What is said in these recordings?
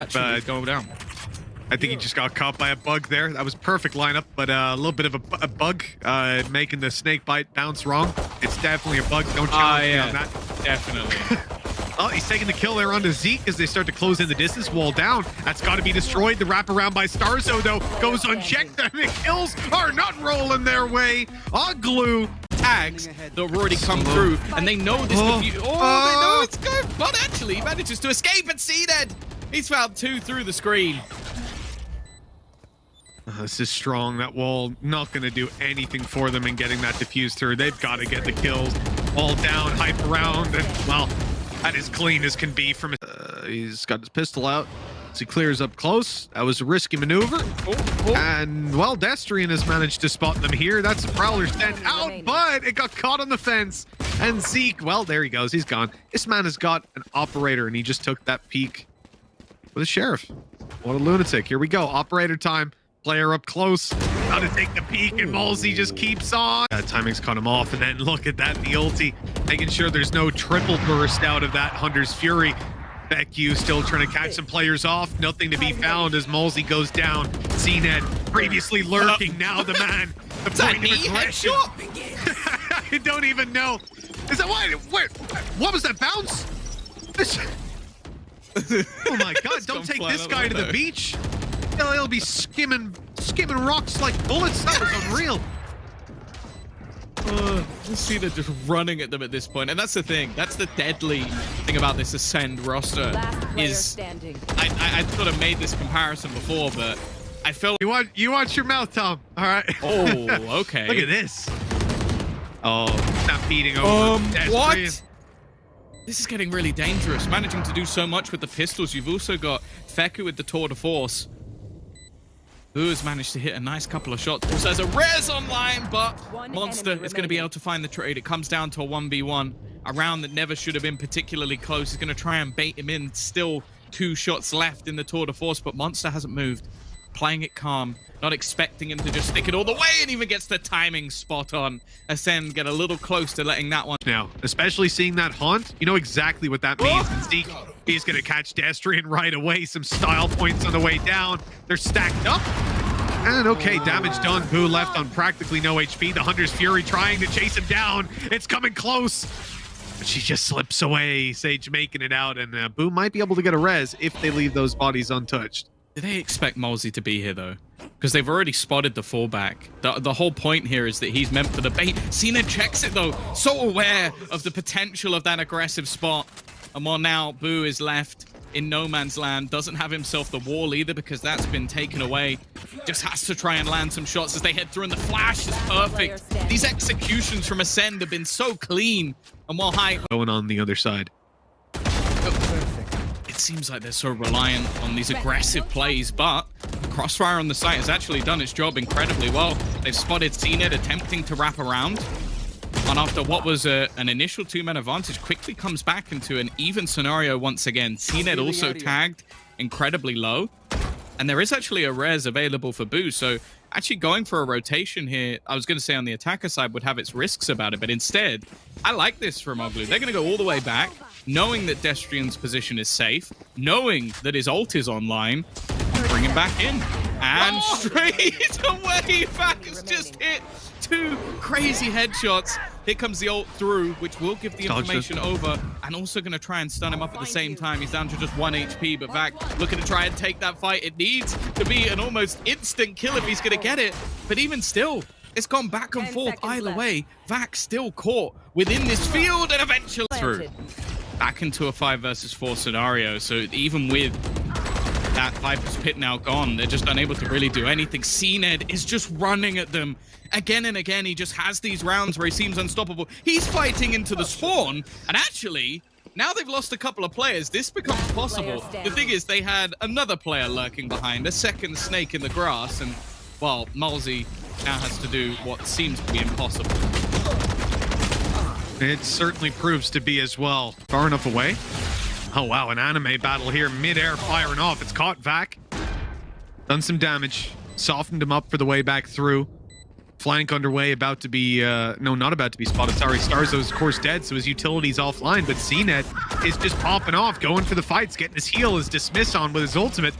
actually go down. I think he just got caught by a bug there. That was perfect lineup, but a little bit of a bug making the snake bite bounce wrong. It's definitely a bug. Don't challenge me on that. Definitely. Oh, he's taking the kill there onto Zeke as they start to close in the distance. Wall down. That's got to be destroyed. The wraparound by Starzo, though, goes unchecked, and the kills are not rolling their way. Glue. Tags that have already come through, and they know this. They know it's good, but actually manages to escape and see that he's found 2 through the screen. This is strong. That wall not going to do anything for them in getting that diffused through. They've got to get the kills. All down, hype around, and well, that is clean as can be from. He's got his pistol out. As he clears up close. That was a risky maneuver. And, well, Destrian has managed to spot them here. That's a Prowler sent out, but it got caught on the fence. And Zeke, well, there he goes. He's gone. This man has got an operator, and he just took that peek with a sheriff. What a lunatic. Here we go. Operator time. Player up close. Got to take the peek, and Malsey just keeps on. Timing's caught him off, and then look at that. The ulti, making sure there's no triple burst out of that Hunter's Fury. Beck-U still trying to catch some players off. Nothing to be found as Malsey goes down. CNED previously lurking, now the man. The point of aggression. I don't even know. Is that what was that bounce? Oh my God! Don't take this guy to the beach. He'll be skimming rocks like bullets. That was unreal. You see they're just running at them at this point, and that's the thing. That's the deadly thing about this Acend roster. Is I sort of made this comparison before, but I felt you watch your mouth, Tom. All right. Oh, okay. Look at this. Oh, stop beating over. What? This is getting really dangerous. Managing to do so much with the pistols. You've also got Feku with the tour de force, who has managed to hit a nice couple of shots. Also has a res online, but Monster is going to be able to find the trade. It comes down to a 1v1. A round that never should have been particularly close. He's going to try and bait him in. Still 2 shots left in the tour de force, but Monster hasn't moved. Playing it calm, not expecting him to just stick it all the way, and even gets the timing spot on. Ascend get a little close to letting that one. Now, especially seeing that haunt, you know exactly what that means. And Zeke, he's going to catch Destrian right away. Some style points on the way down. They're stacked up. And okay, damage done. Boo left on practically no HP. The Hunter's Fury trying to chase him down. It's coming close. But she just slips away. Sage making it out. And Boo might be able to get a res if they leave those bodies untouched. Do they expect Malsey to be here, though? Because they've already spotted the fallback. The whole point here is that he's meant for the bait. Cena checks it, though. So aware of the potential of that aggressive spot. And while now Boo is left in no man's land, doesn't have himself the wall either because that's been taken away. Just has to try and land some shots as they head through, and the flash is perfect. These executions from Ascend have been so clean. And while high... Going on the other side. It seems like they're so reliant on these aggressive plays, but the crossfire on the site has actually done its job incredibly well. They've spotted CNED attempting to wrap around, and after what was an initial 2-man advantage, quickly comes back into an even scenario once again. CNED also tagged incredibly low, and there is actually a res available for Boo, so actually going for a rotation here, I was going to say on the attacker side, would have its risks about it, but instead, I like this from Oglu. They're going to go all the way back, knowing that Destrian's position is safe, knowing that his ult is online, bring him back in. And straight away, Vac has just hit 2 crazy headshots. Here comes the ult through, which will give the information over, and also going to try and stun him up at the same time. He's down to just 1 HP, but Vac looking to try and take that fight. It needs to be an almost instant kill if he's going to get it, but even still, it's gone back and forth either way. Vac still caught within this field and eventually through. Back into a 5 versus 4 scenario, so even with that Viper's Pit now gone, they're just unable to really do anything. CNED is just running at them again and again. He just has these rounds where he seems unstoppable. He's fighting into the spawn, and actually, now they've lost a couple of players, this becomes possible. The thing is, they had another player lurking behind, a second snake in the grass, and, well, Malsey now has to do what seems to be impossible. It certainly proves to be as well. Far enough away. Oh, wow, an anime battle here. Mid-air firing off. It's caught Vac. Done some damage. Softened him up for the way back through. Flank underway, about to be, no, not about to be spotted. Sorry, Starzo's of course dead, so his utility's offline, but CNET is just popping off, going for the fights, getting his heal, his dismiss on with his ultimate.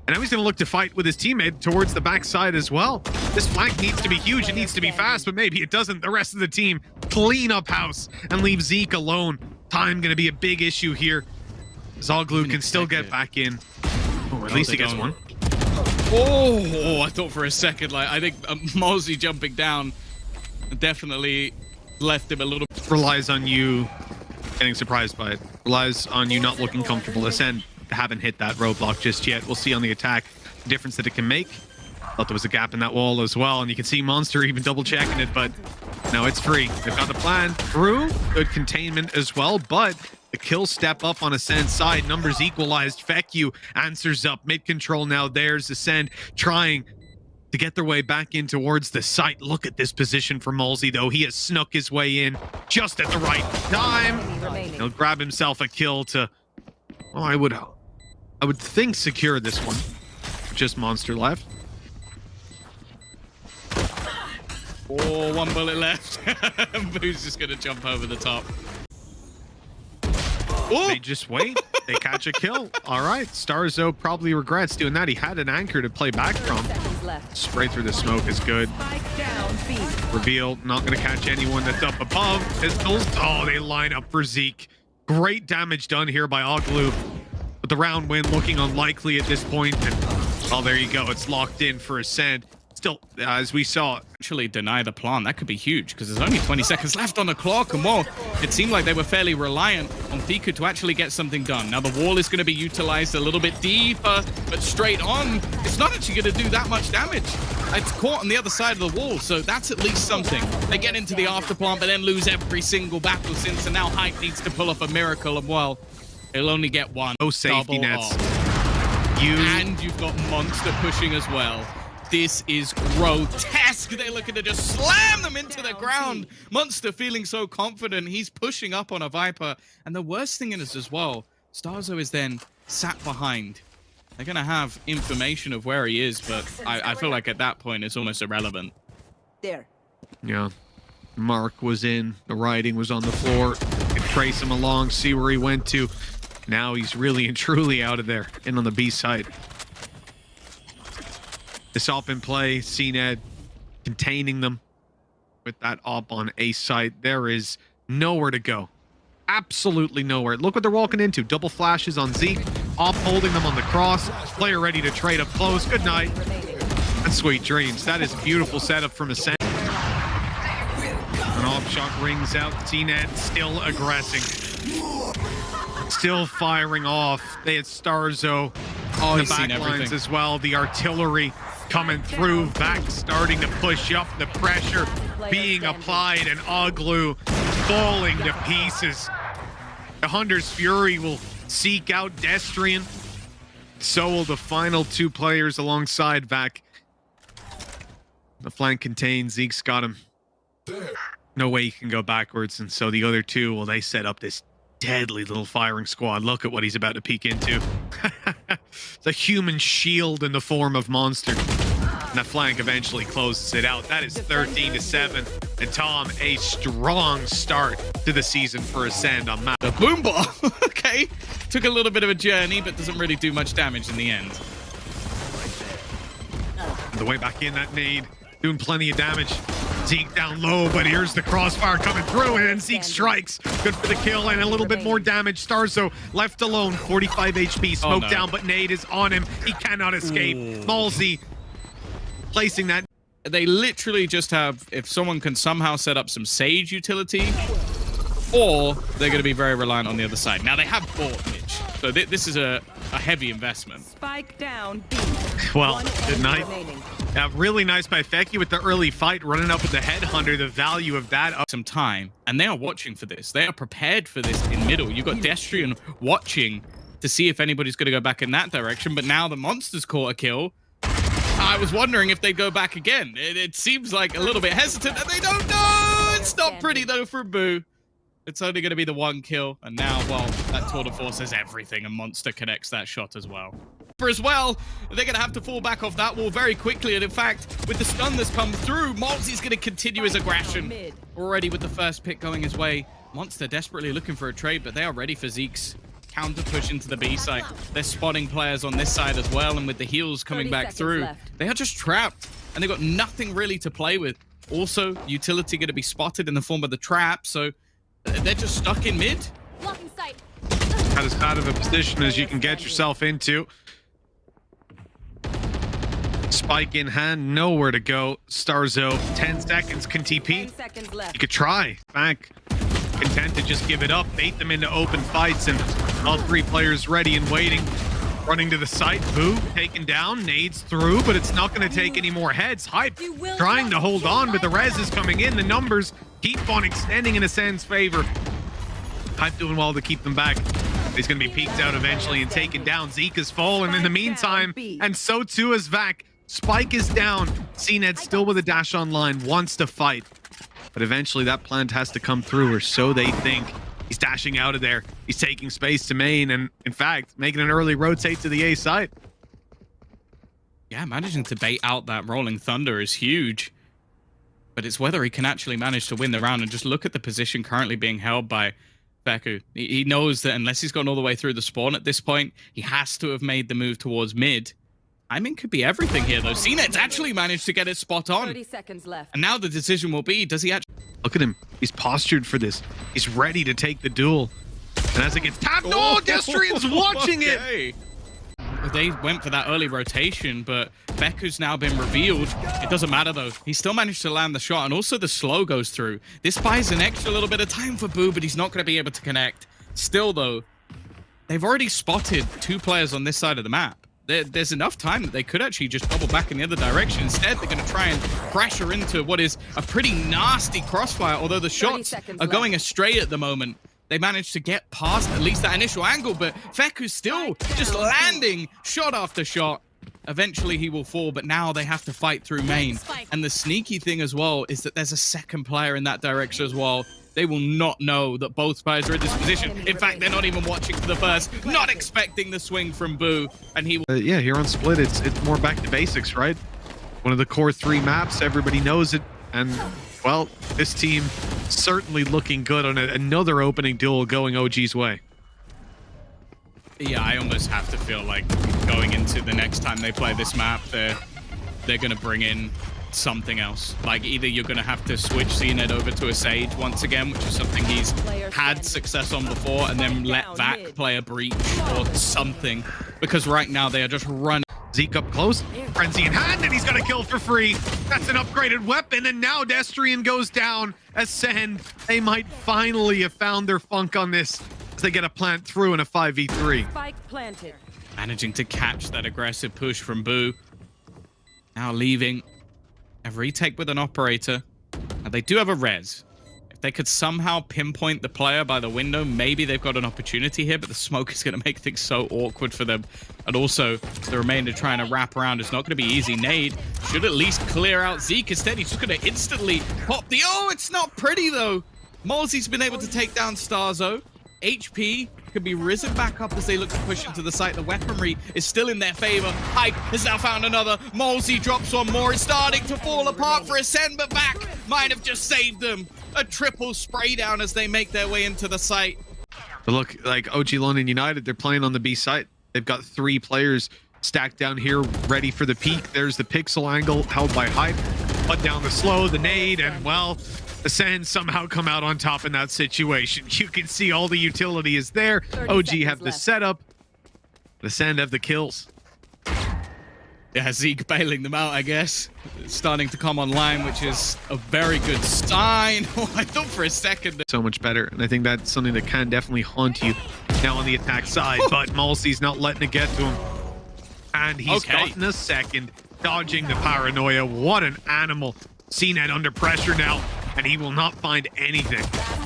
And now he's going to look to fight with his teammate towards the backside as well. This flank needs to be huge, it needs to be fast, but maybe it doesn't. The rest of the team clean up house and leave Zeke alone. Time going to be a big issue here. Zoglu can still get back in. Oh, at least he gets one. Oh, I thought for a second, like, I think Mosey jumping down definitely left him a little... Relies on you getting surprised by it. Relies on you not looking comfortable. Ascend haven't hit that roadblock just yet. We'll see on the attack the difference that it can make. Thought there was a gap in that wall as well, and you can see Monster even double checking it, but no, it's free. They've got the plan through. Good containment as well, but the kill step up on Ascend's side. Numbers equalized. Feku answers up. Mid control now. There's Ascend trying to get their way back in towards the site. Look at this position for Mulsey, though. He has snuck his way in just at the right time. He'll grab himself a kill to, oh, I would think secure this one. Just Monster left. Oh, one bullet left. Boo's just going to jump over the top. Oh! They just wait. They catch a kill. All right. Starzo probably regrets doing that. He had an anchor to play back from. Spray through the smoke is good. Reveal. Not going to catch anyone that's up above. Pistols. Oh, they line up for Zeke. Great damage done here by Oglu. But the round win looking unlikely at this point. And, oh, there you go. It's locked in for Ascend. Still, as we saw, actually deny the plan. That could be huge because there's only 20 seconds left on the clock, and well, it seemed like they were fairly reliant on Fiku to actually get something done. Now the wall is going to be utilized a little bit deeper, but straight on, it's not actually going to do that much damage. It's caught on the other side of the wall, so that's at least something. They get into the after plant, but then lose every single battle since, and now Hype needs to pull off a miracle, and well, he'll only get one. No safety nets. And you've got Monster pushing as well. This is grotesque. They're looking to just slam them into the ground. Monster feeling so confident. He's pushing up on a Viper. And the worst thing is as well, Starzo is then sat behind. They're going to have information of where he is, but I feel like at that point it's almost irrelevant. There. Yeah. Mark was in. The writing was on the floor. You can trace him along, see where he went to. Now he's really and truly out of there. In on the B side. This op in play, CNED containing them with that op on A site. There is nowhere to go. Absolutely nowhere. Look what they're walking into. Double flashes on Zeke. Op holding them on the cross. Player ready to trade up close. Good night. And sweet dreams. That is a beautiful setup from Ascend. An op shot rings out. CNED still aggressing. Still firing off. They had Starzo on the back lines as well. The artillery coming through, back starting to push up, the pressure being applied, and Oglu falling to pieces. The Hunter's Fury will seek out Destrian. So will the final two players alongside Vac. The flank contains, Zeke's got him. No way he can go backwards, and so the other two, well, they set up this deadly little firing squad. Look at what he's about to peek into. It's a human shield in the form of Monster. And that flank eventually closes it out. That is 13-7. And Tom, a strong start to the season for Ascend on map. The boom ball. Okay. Took a little bit of a journey, but doesn't really do much damage in the end. The way back in, that nade doing plenty of damage. Zeke down low, but here's the crossfire coming through, and then Zeke strikes. Good for the kill and a little bit more damage. Starzo left alone, 45 HP, smoke down, but nade is on him. He cannot escape. Malsey placing that. They literally just have, if someone can somehow set up some Sage utility, or they're going to be very reliant on the other side. Now, they have bought Mitch, so this is a heavy investment. Spike down. Well, good night. Really nice by Feku with the early fight, running up with the headhunter. The value of that. Some time, and they are watching for this. They are prepared for this in middle. You've got Destrian watching to see if anybody's going to go back in that direction, but now the Monster's caught a kill. I was wondering if they'd go back again. It seems like a little bit hesitant, and they don't know. It's not pretty, though, for Boo. It's only going to be the one kill, and now, well, that tour de force is everything, and Monster connects that shot as well. as well. They're going to have to fall back off that wall very quickly. And in fact, with the stun that's come through, Malzy's going to continue his aggression. Already with the first pick going his way. Monster desperately looking for a trade, but they are ready for Zeke's counter push into the B site. They're spotting players on this side as well. And with the heals coming back through, they are just trapped. And they've got nothing really to play with. Also, utility going to be spotted in the form of the trap. So they're just stuck in mid. Blocking sight. That as bad of a position as you can get yourself into. Spike in hand, nowhere to go. Starzo, 10 seconds, can TP. 10 seconds left. You could try. Back, content to just give it up, bait them into open fights, and all three players ready and waiting. Running to the site, Boo taken down, nades through, but it's not going to take any more heads. Hype trying to hold on, but the res is coming in. The numbers keep on extending in Acend's favor. Hype doing well to keep them back. He's going to be peeked out eventually and taken down. Zeke has fallen in the meantime, and so too is Vac. Spike is down. CNED still with a dash online, wants to fight. But eventually that plant has to come through, or so they think. He's dashing out of there. He's taking space to main, and in fact, making an early rotate to the A side. Yeah, managing to bait out that Rolling Thunder is huge. But it's whether he can actually manage to win the round, and just look at the position currently being held by Beku. He knows that unless he's gone all the way through the spawn at this point, he has to have made the move towards mid. Timing could be everything here, though. CNED's actually managed to get it spot on. 30 seconds left. And now the decision will be, does he actually... Look at him. He's postured for this. He's ready to take the duel. And as it gets tapped, oh, Destrian's watching it! They went for that early rotation, but Beku's now been revealed. It doesn't matter, though. He still managed to land the shot, and also the slow goes through. This buys an extra little bit of time for Boo, but he's not going to be able to connect. Still, though, they've already spotted 2 players on this side of the map. There's enough time that they could actually just double back in the other direction. Instead, they're going to try and pressure into what is a pretty nasty crossfire, although the shots are going astray at the moment. They managed to get past at least that initial angle, but Feku's still just landing shot after shot. Eventually, he will fall, but now they have to fight through main. And the sneaky thing as well is that there's a second player in that direction as well. They will not know that both players are in this position. In fact, they're not even watching for the first, not expecting the swing from Boo, and he will... Yeah, here on Split, it's more back to basics, right? One of the core 3 maps, everybody knows it, and, well, this team certainly looking good on another opening duel going OG's way. Yeah, I almost have to feel like going into the next time they play this map, they're going to bring in something else. Like, either you're going to have to switch CNED over to a Sage once again, which is something he's had success on before, and then let Vac play a Breach or something, because right now they are just running. Zeke up close, frenzy in hand, and he's got a kill for free. That's an upgraded weapon, and now Destrian goes down. Acend, they might finally have found their funk on this as they get a plant through in a 5v3. Spike planted. Managing to catch that aggressive push from Boo. Now leaving a retake with an operator, and they do have a res. If they could somehow pinpoint the player by the window, maybe they've got an opportunity here, but the smoke is going to make things so awkward for them. And also, the remainder trying to wrap around is not going to be easy. Nade should at least clear out Zeke. Instead, he's just going to instantly pop the... Oh, it's not pretty, though. Malzy's been able to take down Starzo. HP could be risen back up as they look to push into the site. The weaponry is still in their favor. Hype has now found another. Malzy drops one more. It's starting to fall apart for Acend, but Vac might have just saved them. A triple spray down as they make their way into the site. But look, like OG London United, they're playing on the B site. They've got 3 players stacked down here, ready for the peak. There's the pixel angle held by Hype. Put down the slow, the nade, and well, Acend somehow come out on top in that situation. You can see all the utility is there. OG have the setup. Acend have the kills. Yeah, Zeke bailing them out, I guess. It's starting to come online, which is a very good sign. I thought for a second... So much better, and I think that's something that can definitely haunt you now on the attack side, but Malzy's not letting it get to him. And he's gotten a second, dodging the paranoia. What an animal. CNED under pressure now, and he will not find anything.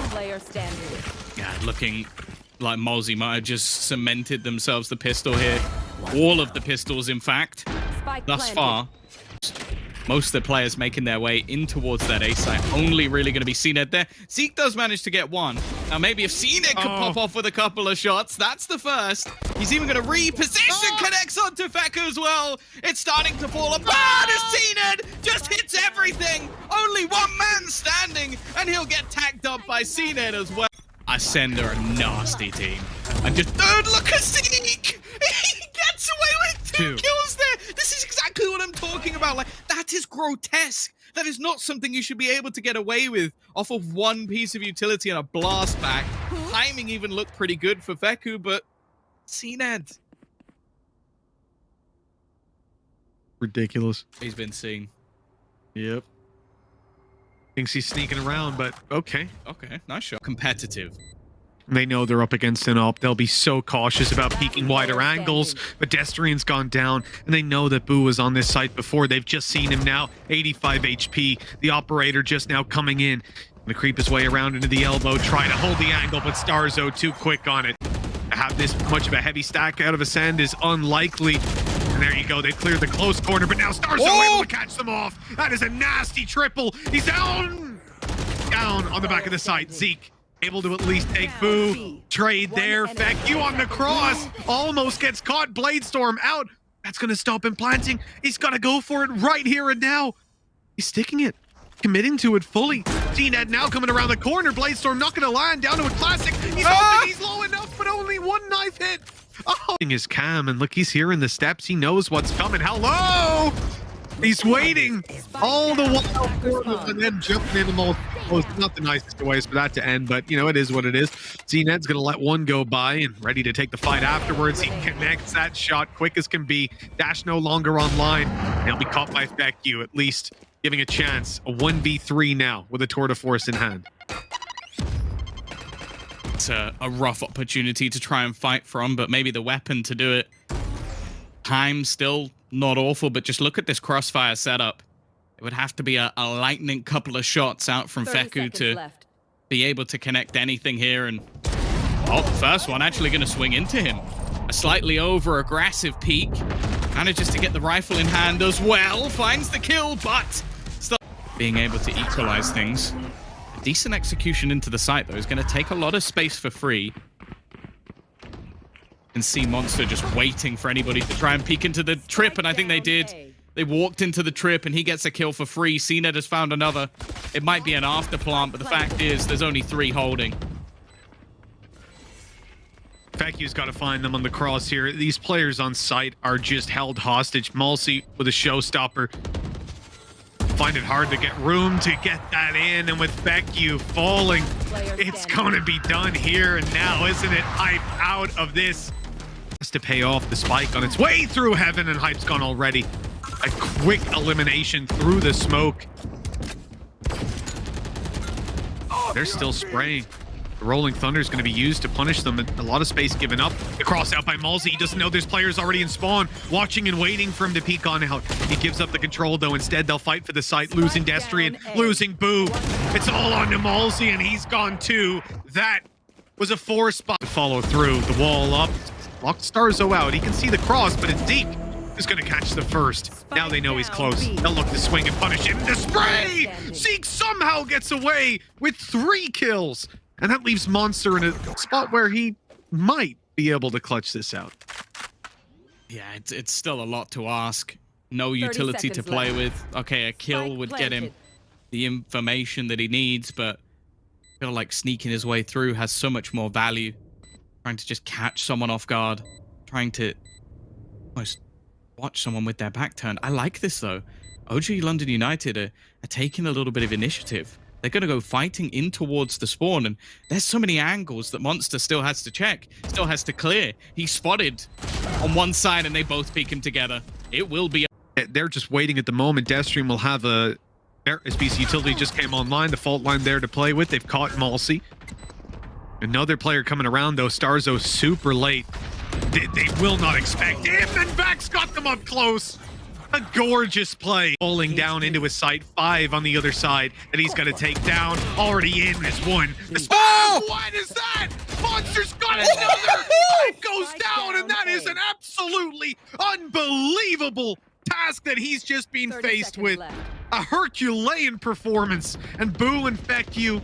Player standing. Yeah, looking like Malzy might have just cemented themselves the pistol here. All of the pistols, in fact, thus far. Most of the players making their way in towards that A site. Only really going to be CNED there. Zeke does manage to get one, Now maybe if Cnet could pop off with a couple of shots, that's the first. He's even going to reposition, connects onto Feku as well. It's starting to fall apart as Cnet just hits everything. Only one man standing, and he'll get tagged up by Cnet as well. Acend are a nasty team. And just, look at Sneak! He gets away with two kills there. This is exactly what I'm talking about. Like, that is grotesque. That is not something you should be able to get away with off of one piece of utility and a blast back. Timing even looked pretty good for Feku, but Cnet. Ridiculous. He's been seen. Yep. Thinks he's sneaking around, but okay. Okay, nice shot. Competitive. They know they're up against an op. They'll be so cautious about peeking wider angles. Pedestrian's gone down, and they know that Boo was on this site before. They've just seen him now. 85 HP. The operator just now coming in. Gonna creep his way around into the elbow, try to hold the angle, but Starzo too quick on it. To have this much of a heavy stack out of Acend is unlikely. And there you go. They cleared the close corner, but now Starzo able to catch them off. That is a nasty triple. He's down. Down on the back of the site. Zeke able to at least take Boo. Trade there. Feku on the cross. Almost gets caught. Bladestorm out. That's going to stop him planting. He's got to go for it right here and now. He's sticking it. Committing to it fully. Cnet now coming around the corner. Bladestorm not going to land. Down to a classic. He's hoping he's low enough, but only one knife hit. Oh, his cam, and look, he's hearing the steps. He knows what's coming. Hello! He's waiting all the while for them and then jumping in the most. Well, it's not the nicest ways for that to end, but you know, it is what it is. Cnet's gonna let one go by and ready to take the fight afterwards. He connects that shot quick as can be. Dash no longer online. He'll be caught by Feku, at least giving a chance. A 1v3 now with a tour de force in hand. It's a rough opportunity to try and fight from, but maybe the weapon to do it. Time still not awful, but just look at this crossfire setup. It would have to be a lightning couple of shots out from Feku to be able to connect anything here. And the first one actually going to swing into him. A slightly over-aggressive peek. Manages to get the rifle in hand as well. Finds the kill, but still being able to equalize things. A decent execution into the site, though, is going to take a lot of space for free. And see Monster just waiting for anybody to try and peek into the trip, and I think they did. They walked into the trip, and he gets a kill for free. Cnet has found another. It might be an after plant, but the fact is there's only 3 holding. Feku's got to find them on the cross here. These players on site are just held hostage. Malsey with a showstopper. Find it hard to get room to get that in, and with Feku falling, it's going to be done here and now, isn't it? Hype out of this. Has to pay off the spike on its way through heaven, and Hype's gone already. A quick elimination through the smoke. They're still spraying. The Rolling Thunder is going to be used to punish them. A lot of space given up. The cross out by Malsey. He doesn't know there's players already in spawn, watching and waiting for him to peek on out. He gives up the control, though. Instead, they'll fight for the site, losing Destrian, losing Boo. It's all on to Malsey, and he's gone too. That was a 4-spot to follow through. The wall up. Locked Starzo out. He can see the cross, but it's Zeke who's going to catch the first. Now they know he's close. They'll look to swing and punish him. The spray! Zeke somehow gets away with 3 kills. And that leaves Monster in a spot where he might be able to clutch this out. Yeah, it's still a lot to ask. No utility to play with. Okay, a kill would get him the information that he needs, but I feel like sneaking his way through has so much more value. Trying to just catch someone off guard. Trying to almost watch someone with their back turned. I like this, though. OG London United are taking a little bit of initiative. They're going to go fighting in towards the spawn, and there's so many angles that Monster still has to check, still has to clear. He's spotted on one side, and they both peek him together. It will be... They're just waiting at the moment. Deathstream will have a... SBC utility just came online, the fault line there to play with. They've caught Malsey. Another player coming around, though. Starzo super late. They will not expect him, and Vax got them up close. A gorgeous play. Falling down into his sight. 5 on the other side that he's going to take down. Already in is 1. Oh! What is that? Monster's got another. It goes down, and that is an absolutely unbelievable task that he's just been faced with. A Herculean performance. And Boo and Feku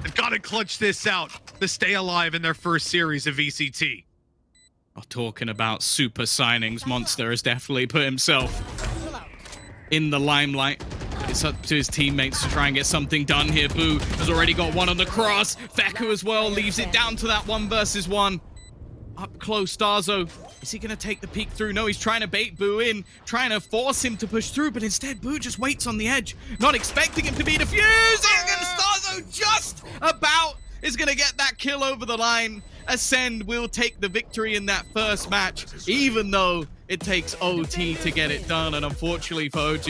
They've got to clutch this out to stay alive in their first series of VCT. Talking about super signings, Monster has definitely put himself in the limelight. It's up to his teammates to try and get something done here. Boo has already got one on the cross. Feku as well leaves it down to that 1 versus 1. Up close, Starzo. Is he going to take the peek through? No, he's trying to bait Boo in, trying to force him to push through, but instead Boo just waits on the edge, not expecting him to be defusing, and Starzo just about is going to get that kill over the line. Acend will take the victory in that first match, even though it takes OT to get it done, and unfortunately for OG,